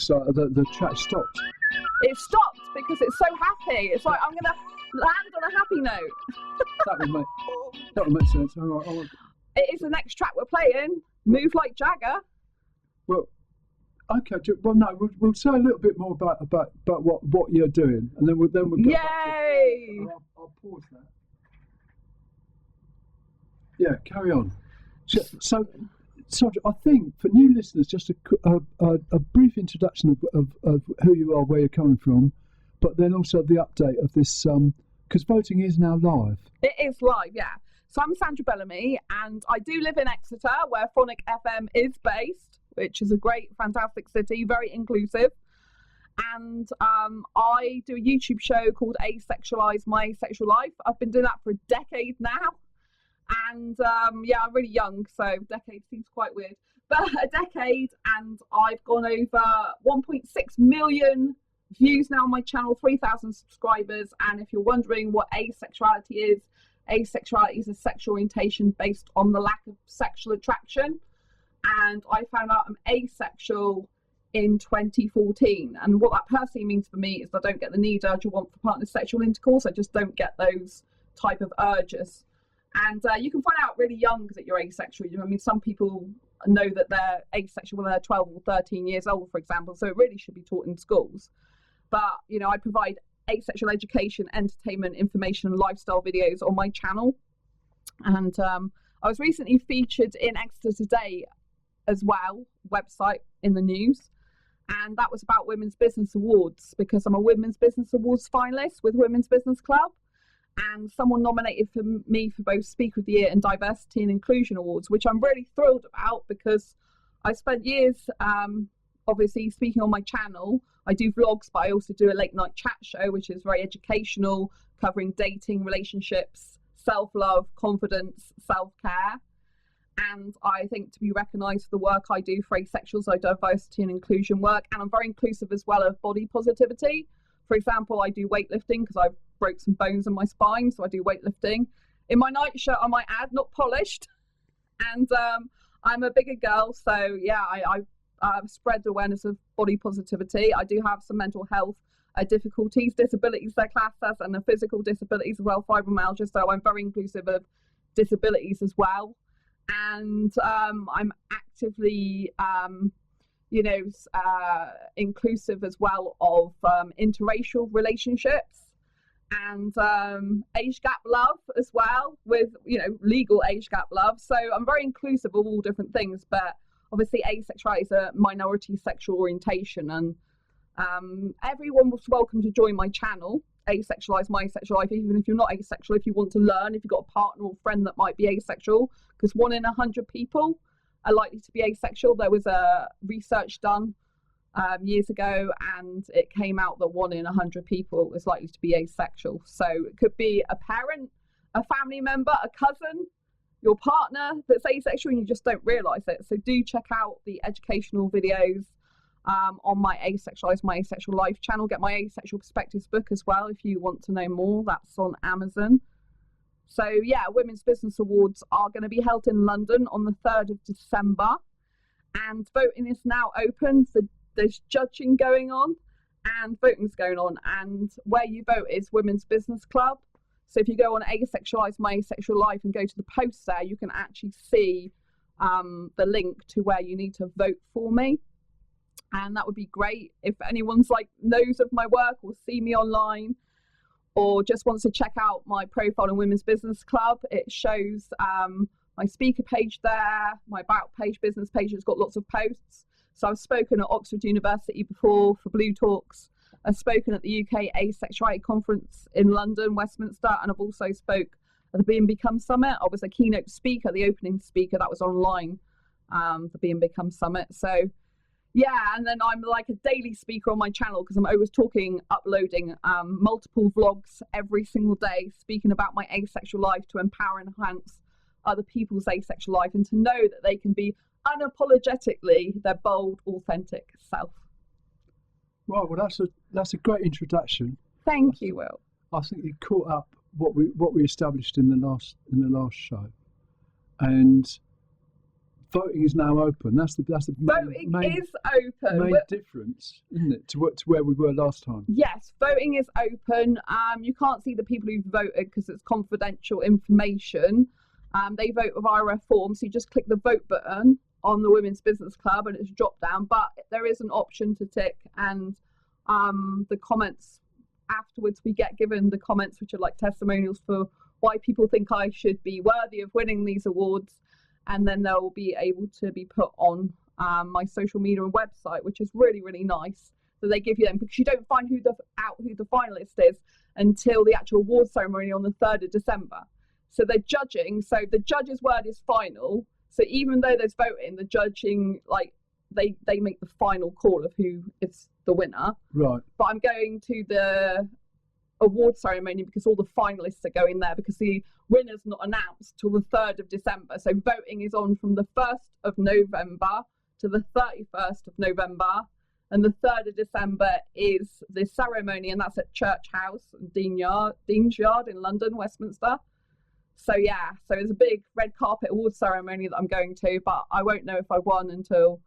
So the track stopped. It stopped because it's so happy. It's like, I'm going to land on a happy note. That would make sense. All right. It is the next track we're playing, Move Like Jagger. Well, okay. Well, no, we'll say a little bit more about what you're doing, and then we'll go. Yay! I'll pause that. Yeah, carry on. So Sandra, I think for new listeners, just a brief introduction of who you are, where you're coming from, but then also the update of this, because voting is now live. It is live, yeah. So I'm Sandra Bellamy, and I do live in Exeter, where Phonic FM is based, which is a great, fantastic city, very inclusive. And I do a YouTube show called Asexualize My Asexual Life. I've been doing that for a decade now. And yeah, I'm really young, so decade seems quite weird. But a decade, and I've gone over 1.6 million views now on my channel, 3,000 subscribers. And if you're wondering what asexuality is a sexual orientation based on the lack of sexual attraction. And I found out I'm asexual in 2014. And what that personally means for me is I don't get the need, urge, or want for partner sexual intercourse. I just don't get those type of urges. And you can find out really young that you're asexual. I mean, some people know that they're asexual when they're 12 or 13 years old, for example. So it really should be taught in schools. But, you know, I provide asexual education, entertainment, information, and lifestyle videos on my channel. And I was recently featured in Exeter Today as well, website in the news. And that was about Women's Business Awards, because I'm a Women's Business Awards finalist with Women's Business Club. And someone nominated for me for both Speaker of the Year and Diversity and Inclusion Awards, which I'm really thrilled about, because I spent years obviously speaking on my channel. I do vlogs, but I also do a late night chat show, which is very educational, covering dating, relationships, self-love, confidence, self-care. And I think to be recognised for the work I do for asexuals, I diversity and inclusion work, and I'm very inclusive as well of body positivity. For example, I do weightlifting because I've broke some bones in my spine, so I do weightlifting. In my nightshirt, I might add, not polished. And I'm a bigger girl, so yeah, I spread awareness of body positivity. I do have some mental health difficulties, disabilities they're classed as, and the physical disabilities as well, fibromyalgia, so I'm very inclusive of disabilities as well. And I'm actively inclusive as well of interracial relationships and age gap love as well, with, you know, legal age gap love. So I'm very inclusive of all different things, but obviously asexuality is a minority sexual orientation, and everyone was welcome to join my channel, Asexualize My Asexual Life, even if you're not asexual, if you want to learn, if you've got a partner or friend that might be asexual, because 1 in 100 people are likely to be asexual. There was a research done years ago, and it came out that 1 in 100 people is likely to be asexual. So it could be a parent, a family member, a cousin, your partner that's asexual, and you just don't realise it. So do check out the educational videos on my Asexualize My Asexual Life channel. Get my Asexual Perspectives book as well if you want to know more. That's on Amazon. So yeah, Women's Business Awards are going to be held in London on the 3rd of December, and voting is now open. So there's judging going on and voting's going on, and where you vote is Women's Business Club. So if you go on Asexualize My Asexual Life and go to the post there, you can actually see the link to where you need to vote for me. And that would be great if anyone's knows of my work or see me online, or just wants to check out my profile in Women's Business Club. It shows my speaker page there, my about page, business page. It's got lots of posts. So I've spoken at Oxford University before for Blue Talks. I've spoken at the UK Asexuality Conference in London, Westminster, and I've also spoke at the Be and Become Summit. I was a keynote speaker, the opening speaker. That was online, the Be and Become Summit. So yeah, and then I'm like a daily speaker on my channel, because I'm always talking, uploading multiple vlogs every single day, speaking about my asexual life to empower and enhance other people's asexual life, and to know that they can be unapologetically their bold, authentic self. Right, well that's a great introduction. Thank you, Will. I think you caught up what we established in the last show, and voting is now open. That's the Voting main is open. main difference, isn't it, to where we were last time? Yes, voting is open. You can't see the people who voted because it's confidential information. They vote via a form, so you just click the vote button on the Women's Business Club and it's dropped down. But there is an option to tick, and the comments afterwards, we get given the comments which are like testimonials for why people think I should be worthy of winning these awards, and then they'll be able to be put on my social media and website, which is really, really nice. So they give you them, because you don't find who the finalist is until the actual award ceremony on the 3rd of December. So they're judging. So the judge's word is final. So even though there's voting, the judging, like, they make the final call of who is the winner. Right. But I'm going to the award ceremony because all the finalists are going there, because the winner's not announced till the 3rd of December. So voting is on from the 1st of November to the 31st of November. And the 3rd of December is the ceremony, and that's at Church House, Dean's Yard in London, Westminster. So yeah, so it's a big red carpet award ceremony that I'm going to, but I won't know if I won until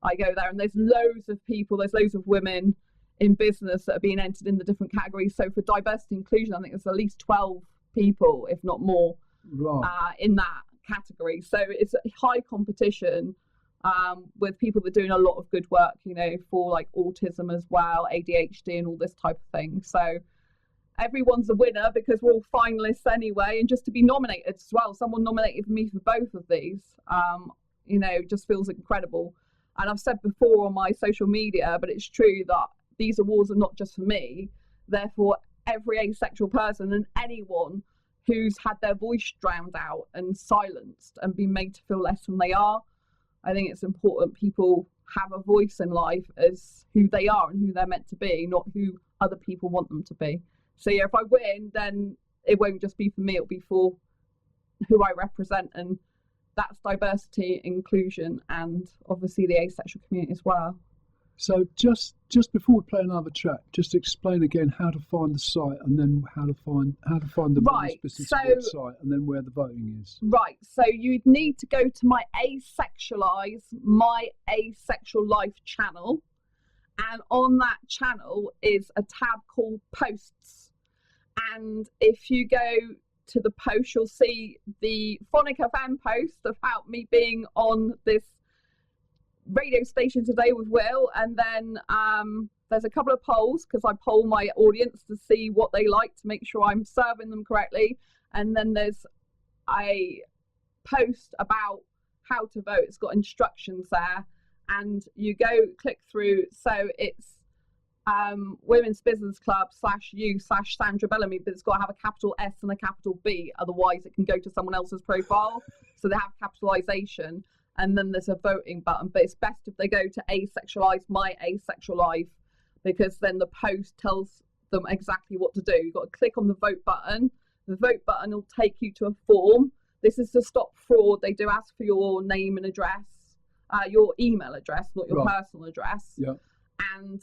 I go there. And there's loads of people, there's loads of women in business that are being entered in the different categories. So for diversity inclusion, I think there's at least 12 people, if not more, Right. in that category. So it's a high competition with people that are doing a lot of good work, you know, for like autism as well, ADHD and all this type of thing. So everyone's a winner because we're all finalists anyway. And just to be nominated as well, someone nominated me for both of these, you know, just feels incredible. And I've said before on my social media, but it's true that these awards are not just for me, they're for every asexual person and anyone who's had their voice drowned out and silenced and been made to feel less than they are. I think it's important people have a voice in life as who they are and who they're meant to be, not who other people want them to be. So yeah, if I win, then it won't just be for me, it'll be for who I represent, and that's diversity, inclusion, and obviously the asexual community as well. So just before we play another track, just explain again how to find the site, and then how to find the Right, Women's Business so- website, and then where the voting is. Right, so you'd need to go to my Asexual Life channel, and on that channel is a tab called Posts. And if you go to the post, you'll see the Phonic FM post about me being on this radio station today with Will, and then there's a couple of polls, because I poll my audience to see what they like to make sure I'm serving them correctly, and then there's a post about how to vote. It's got instructions there, and you go click through. So it's Women's Business Club /you/Sandra Bellamy, but it's got to have a capital S and a capital B, otherwise it can go to someone else's profile. So they have capitalization, and then there's a voting button. But it's best if they go to Asexualize My Asexual Life, because then the post tells them exactly what to do. You've got to click on the vote button. The vote button will take you to a form. This is to stop fraud. They do ask for your name and address, your email address, not your personal address. Yeah. And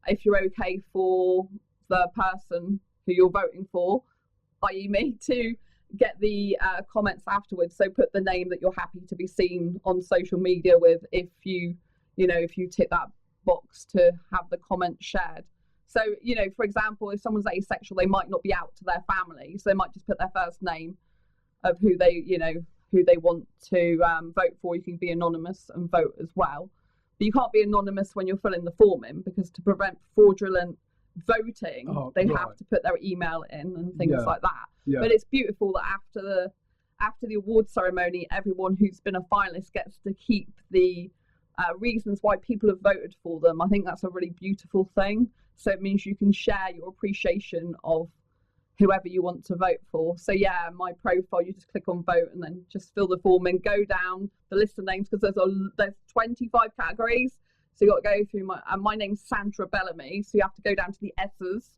if you're okay for the person who you're voting for, i.e. me, to get the comments afterwards. So put the name that you're happy to be seen on social media with, if you tick that box to have the comment shared. So, you know, for example, if someone's asexual, they might not be out to their family, so they might just put their first name of who they want to vote for. You can be anonymous and vote as well. But you can't be anonymous when you're filling the form in, because to prevent fraudulent voting, they have to put their email in and things like that. Yeah. But it's beautiful that after the award ceremony, everyone who's been a finalist gets to keep the reasons why people have voted for them. I think that's a really beautiful thing. So it means you can share your appreciation of whoever you want to vote for. So yeah, my profile, you just click on vote and then just fill the form and go down the list of names, because there's 25 categories. So you got to go through my name's Sandra Bellamy. So you have to go down to the S's,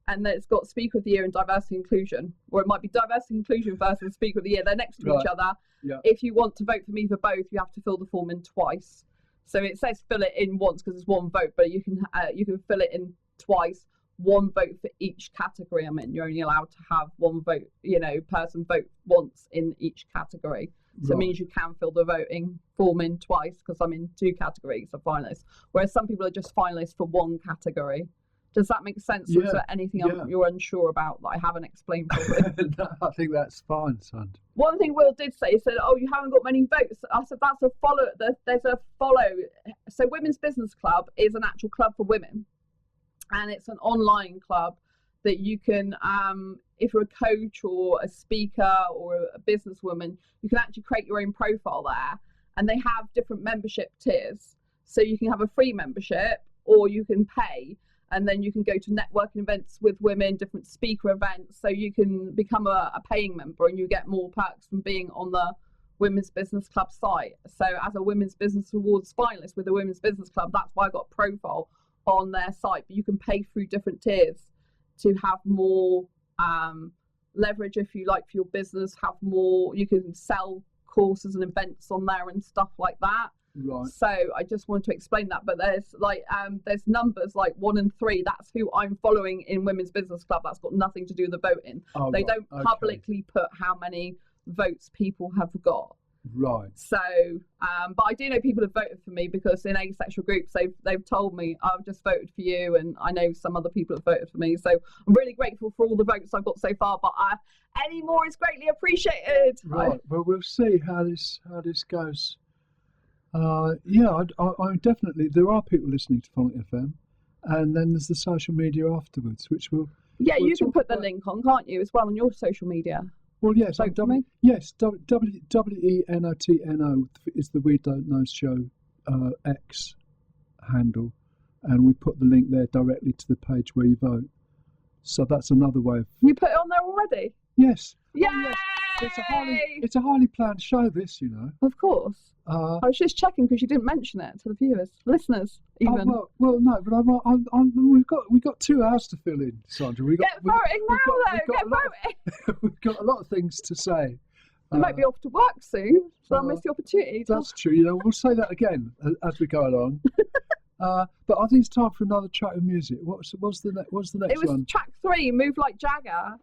and then it's got Speaker of the Year and Diversity Inclusion, or it might be Diversity Inclusion first and Speaker of the Year. They're next to each other. Yeah. If you want to vote for me for both, you have to fill the form in twice. So it says fill it in once because it's one vote, but you can fill it in twice. One vote for each category I'm in. You're only allowed to have one vote, person vote once in each category. So it Right. means you can fill the voting form in twice because I'm in 2 categories of finalists, whereas some people are just finalists for 1 category. Does that make sense? Or is Yeah, there anything yeah. you're unsure about that I haven't explained properly? No, I think that's fine, Sandra. One thing Will did say, he said, "Oh, you haven't got many votes." I said, "That's a follow. There's a follow." So, Women's Business Club is an actual club for women, and it's an online club that you can, if you're a coach or a speaker or a businesswoman, you can actually create your own profile there, and they have different membership tiers. So you can have a free membership, or you can pay. And then you can go to networking events with women, different speaker events. So you can become a paying member and you get more perks from being on the Women's Business Club site. So as a Women's Business Awards finalist with the Women's Business Club, that's why I got a profile on their site. But you can pay through different tiers to have more leverage, if you like, for your business, have more, you can sell courses and events on there and stuff like that. Right. So I just wanted to explain that, but there's there's numbers like 1 and 3. That's who I'm following in Women's Business Club. That's got nothing to do with the voting. Oh, They right. don't Okay. publicly put how many votes people have got. Right. So, but I do know people have voted for me because in asexual groups they've told me I've just voted for you, and I know some other people have voted for me. So I'm really grateful for all the votes I've got so far. But any more is greatly appreciated. Right. Well, we'll see how this goes. Yeah, I definitely. There are people listening to Phonic FM, and then there's the social media afterwards, which will. Yeah, we'll you can talk put the about- link on, can't you, as well on your social media? Well, yes, Vote for me. yes. WENOTNO is the We Don't Know Show X handle, and we put the link there directly to the page where you vote. So that's another way of. You put it on there already? Yes. Yay! Oh, yes. It's a highly planned show. This, you know. Of course. I was just checking because you didn't mention it to the viewers, listeners, even. Oh, well, no, but we've got 2 hours to fill in, Sandra. Get voting now, though. Get voting. We've got a lot of things to say. I might be off to work soon, so I'll miss the opportunity. That's true. You know, we'll say that again as we go along. But I think it's time for another track of music. What's the next It was one? track 3, Move Like Jagger.